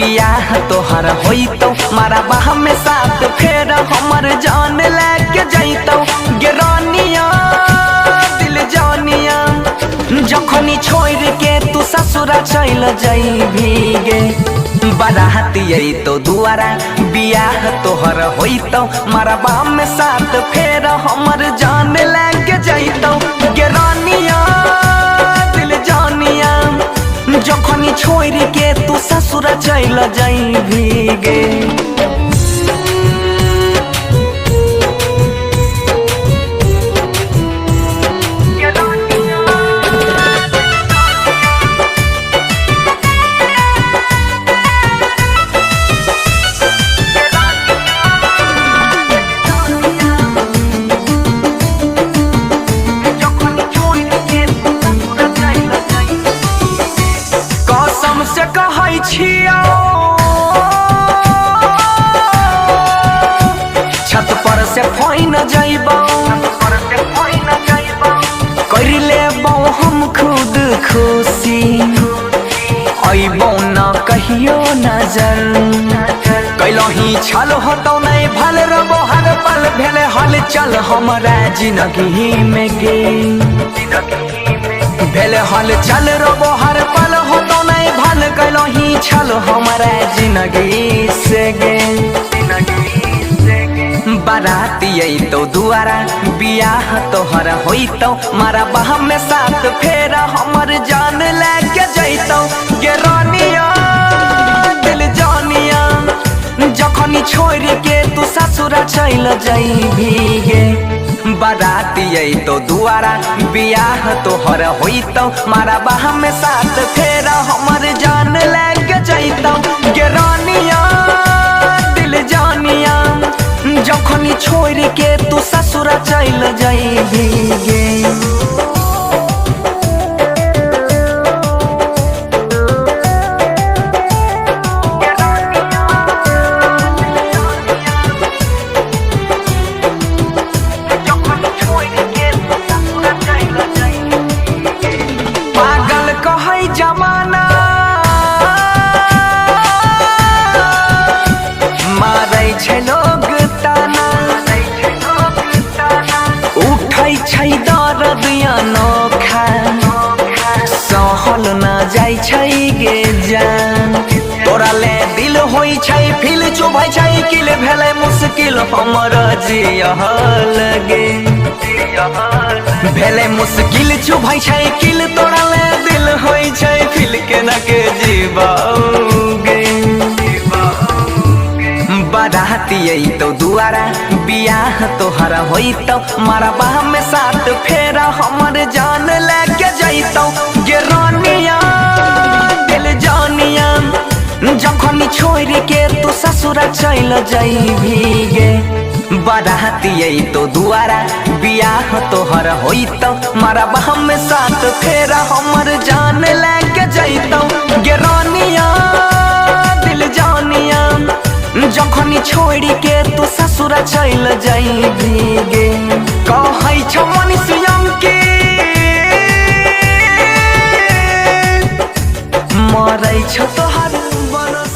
बियाह तोहर होइतो मारा बाह में साथ फेर हमर जान लेके जइतो गे रानिया दिल जानिया जखनी छोड़ के तू ससुरा चल जाइबी गे बाराती तो दुआरा बियाह तोहर होइतो मारा बाह में साथ फेर हमर जान लेके जइतो गे रानिया दिल जानिया जखनी छोड़ के तू ससुरा चल जाइबी गे से कहै छियो छत पर से फाइन जाइबो कर लेबो हम खुद खुशी अइबो न कहियो नजर कैलही छल होतौ नहीं भल रबो हर पल भेले हल चल हमरा जिंदगी में गे भेले हल चल रबो हर पल होतौ नहीं भल कैलही छल हमरा जिंदगी से गे बाराती तो दुआरा बियाह तोहर होइतो मारा बाह में साथ फेर हमर जान लेके जइतो गे रानिया दिल जानिया जखनी छोड़ के तू ससुरा चल जाइबी गे बाराती तो दुआरा बियाह तोहर होइतो मारा बाह में साथ फेर हमर जान लेके जइतो गे रानिया दिल जानिया जखनी छोड़ के तू ससुरा चल जाइबी गे जमाना मारै छै लोग ताना उठै छै दर्द अनोखा सहल न जाइ छै गे जान तोरा ले दिल होइ छै फिल चुभै छै किल भेलै मुश्किल हमर जियहल गे भेले मुश्किल चुभै छै किल तोरा ले दिल होइ छै फिल के न के जीवाओगे बाराती तो दुआरा बियाह तोहरा होइतो मारा बाह में साथ फेर हमर जान लेके जइतो गे रानिया दिल जानिया जखनी छोड़ के तू ससुरा चल जाइबी गे बाराती तो दुआरा बियाह तोहर होइतो मारा बाह में साथ फेर हमर जान लेके जइतो गे रानिया दिल जानिया जखनी छोड़ के तू ससुरा चल जाइबी गे कहै छौ मनुष्य के मरै छौ तोहर बरस